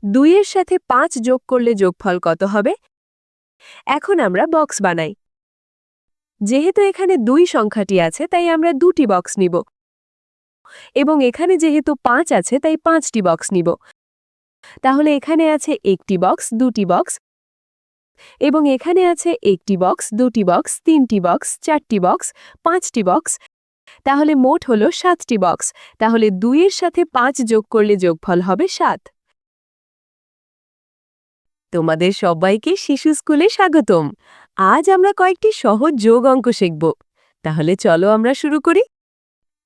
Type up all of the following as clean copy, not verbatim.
2 এর সাথে 5 যোগ করলে যোগফল কত হবে? এখন আমরা বক্স বানাই। যেহেতু এখানে 2 সংখ্যাটি আছে তাই আমরা 2টি বক্স নিব এবং এখানে যেহেতু 5 আছে তাই 5টি বক্স নিব। তাহলে এখানে আছে একটি বক্স, 2টি বক্স এবং এখানে আছে একটি বক্স, 2টি বক্স, 3টি বক্স, 4টি বক্স, 5টি বক্স। তাহলে মোট হলো 7টি বক্স। তাহলে 2 এর সাথে 5 যোগ করলে যোগফল হবে 7। তোমাদের সবাইকে শিশু স্কুলে স্বাগতম। আজ আমরা কয়েকটি সহজ যোগ অঙ্ক শিখব। তাহলে চলো আমরা শুরু করি।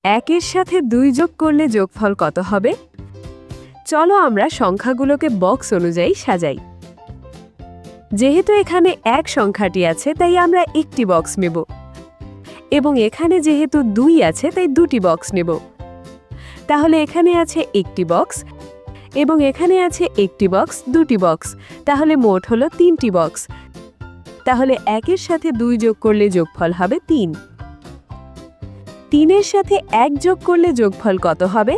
1 এর সাথে 2 যোগ করলে যোগফল কত হবে? চলো আমরা সংখ্যাগুলোকে বক্স অনুযায়ী সাজাই। যেহেতু এখানে 1 সংখ্যাটি আছে তাই আমরা একটি বক্স নেব এবং এখানে যেহেতু 2 আছে তাই 2টি বক্স নেব। তাহলে এখানে আছে একটি বক্স এবং এখানে আছে একটি বক্স, 2টি বক্স। তাহলে মোট হলো 3টি বক্স। তাহলে 1 এর সাথে 2 যোগ করলে যোগফল হবে 3। 3 এর সাথে 1 যোগ করলে যোগফল কত হবে?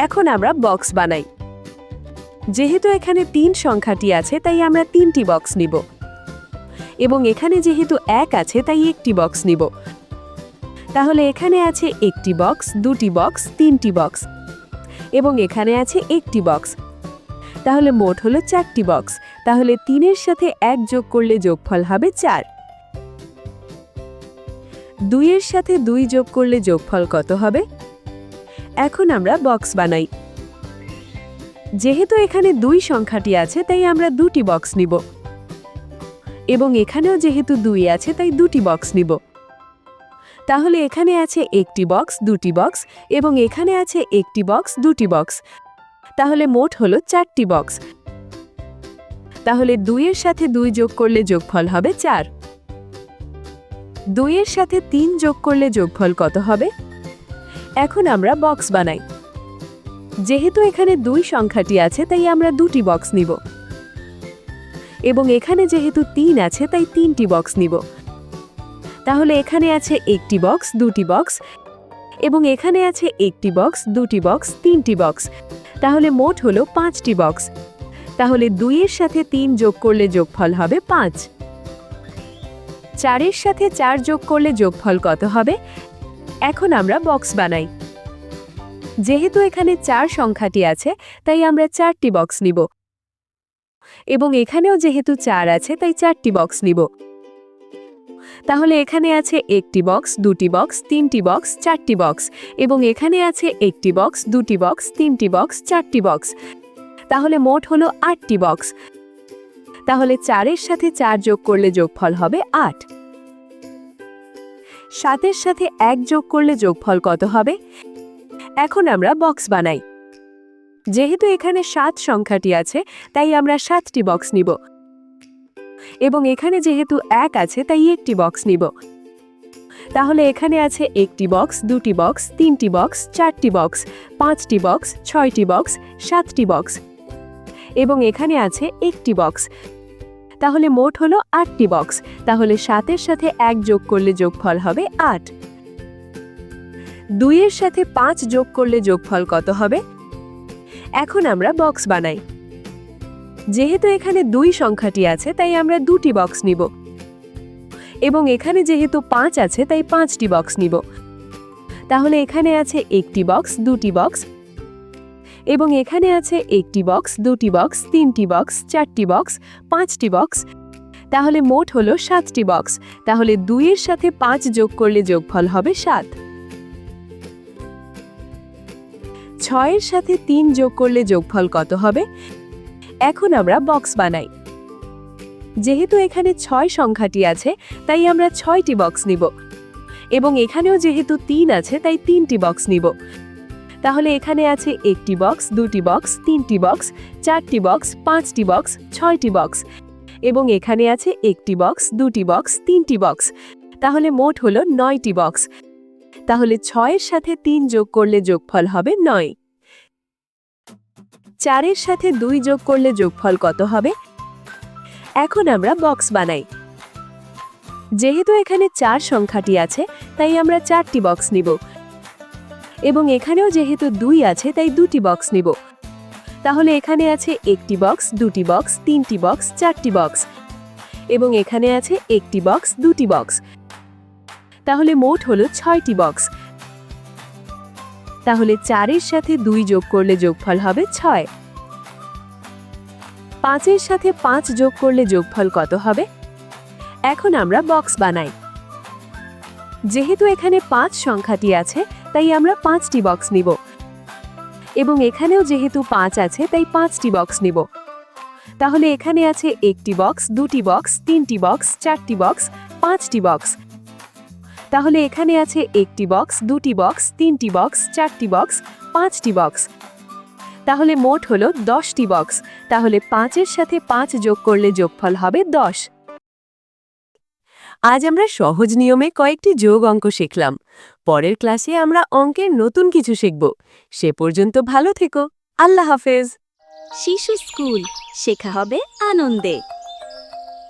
এখন আমরা বক্স বানাই। যেহেতু এখানে 3 সংখ্যাটি আছে তাই আমরা 3টি বক্স নিব এবং এখানে যেহেতু 1 আছে তাই একটি বক্স নিব। তাহলে এখানে আছে একটি বক্স, 2টি বক্স, 3টি বক্স এবং এখানে আছে একটি বক্স। তাহলে মোট হলো 4টি বক্স। তাহলে 3 এর সাথে 1 যোগ করলে যোগফল হবে 4। 2 এর সাথে 2 যোগ করলে যোগফল কত হবে? এখন আমরা বক্স বানাই। যেহেতু এখানে 2 সংখ্যাটি আছে তাই আমরা 2টি বক্স নিব এবং এখানেও যেহেতু 2 আছে তাই 2টি বক্স নিব। তাহলে এখানে আছে একটি বক্স, 2টি বক্স এবং এখানে আছে একটি বক্স, 2টি বক্স। তাহলে মোট হলো 4টি বক্স। তাহলে 2 এর সাথে 2 যোগ করলে যোগফল হবে 4। 2 এর সাথে 3 যোগ করলে যোগফল কত হবে? এখন আমরা বক্স বানাই। যেহেতু এখানে 2 সংখ্যাটি আছে তাই আমরা 2টি বক্স নিব এবং এখানে যেহেতু 3 আছে তাই 3টি বক্স নিব। তাহলে এখানে আছে একটি বক্স, 2টি বক্স এবং এখানে আছে একটি বক্স, 2টি বক্স, 3টি বক্স। তাহলে মোট হলো 5টি বক্স। তাহলে 2 এর সাথে 3 যোগ করলে যোগফল হবে 5। 4 এর সাথে 4 যোগ করলে যোগফল কত হবে? এখন আমরা বক্স বানাই। যেহেতু এখানে 4 সংখ্যাটি আছে তাই আমরা 4টি বক্স নিব এবং এখানেও যেহেতু 4 আছে তাই 4টি বক্স নিব। তাহলে এখানে আছে একটি বক্স, 2টি বক্স, 3টি বক্স, 4টি বক্স এবং এখানে আছে একটি বক্স, 2টি বক্স, 3টি বক্স, 4টি বক্স। তাহলে মোট হলো 8টি বক্স। তাহলে 4 এর সাথে 4 যোগ করলে যোগফল হবে 8। 7 এর সাথে 1 যোগ করলে যোগফল কত হবে? এখন আমরা বক্স বানাই। যেহেতু এখানে 7 সংখ্যাটি আছে তাই আমরা 7টি বক্স নিব এবং এখানে যেহেতু 1 আছে তাই একটি বক্স নিব। তাহলে এখানে আছে একটি বক্স, 2টি বক্স, 3টি বক্স, 4টি বক্স, 5টি বক্স, 6টি বক্স, 7টি বক্স এবং এখানে আছে একটি বক্স। তাহলে মোট হলো 8টি বক্স। তাহলে 7 এর সাথে 1 যোগ করলে যোগফল হবে 8। 2 এর সাথে 5 যোগ করলে যোগফল কত হবে? এখন আমরা বক্স বানাই। যেহেতু এখানে 2 সংখ্যাটি আছে তাই আমরা 2টি বক্স নিব এবং এখানে যেহেতু 5 আছে তাই 5টি বক্স নিব। তাহলে এখানে আছে একটি বক্স, 2টি বক্স এবং এখানে আছে একটি বক্স, 2টি বক্স, 3টি বক্স, 4টি বক্স, 5টি বক্স। তাহলে মোট হলো 7টি বক্স। তাহলে 2 এর সাথে 5 যোগ করলে যোগফল হবে 7। 6 এর সাথে 3 যোগ করলে যোগফল কত হবে? এখন আমরা বক্স বানাই। যেহেতু এখানে 6 সংখ্যাটি আছে তাই আমরা 6টি বক্স নিব এবং এখানেও যেহেতু 3 আছে তাই 3টি বক্স নিব। তাহলে এখানে আছে একটি বক্স, 2টি বক্স, 3টি বক্স, 4টি বক্স, 5টি বক্স, 6টি বক্স এবং এখানে আছে একটি বক্স, 2টি বক্স, 3টি বক্স। তাহলে মোট হলো 9টি বক্স। তাহলে 6 এর সাথে 3 যোগ করলে যোগফল হবে 9। 4 এর সাথে 2 যোগ করলে যোগফল কত হবে? এখন আমরা বক্স বানাই। যেহেতু এখানে 4 সংখ্যাটি আছে তাই আমরা 4টি বক্স নিব এবং এখানেও যেহেতু 2 আছে তাই 2টি বক্স নিব। তাহলে এখানে আছে একটি বক্স, দুটি বক্স, তিনটি বক্স, চারটি বক্স, এবং এখানে আছে একটি বক্স, দুটি বক্স। তাহলে মোট হলো 6টি বক্স। তাহলে 4-এর সাথে 2 যোগ করলে যোগফল হবে 6। 5-এর সাথে 5 যোগ করলে যোগফল কত হবে? এখন আমরা বক্স বানাই। যেহেতু এখানে 5 সংখ্যাটি আছে, তাই আমরা 5টি বক্স নিব, এবং এখানেও যেহেতু 5 আছে তাই 5টি বক্স নিব। তাহলে এখানে আছে একটি বক্স, দুটি বক্স, তিনটি বক্স, চারটি বক্স, 5টি বক্স। তাহলে এখানে আছে একটি বক্স, দুটি বক্স, তিনটি বক্স, চারটি বক্স, 5টি বক্স। তাহলে মোট হলো 10টি বক্স। তাহলে 5-এর সাথে 5 যোগ করলে যোগফল হবে 10। আজ আমরা সহজ নিয়মে কয়েকটি যোগ অঙ্ক শিখলাম। পরের ক্লাসে আমরা অঙ্কের নতুন কিছু শিখব। সে পর্যন্ত ভালো থেকো। আল্লাহ হাফেজ। শিশু স্কুল, শেখা হবে আনন্দে।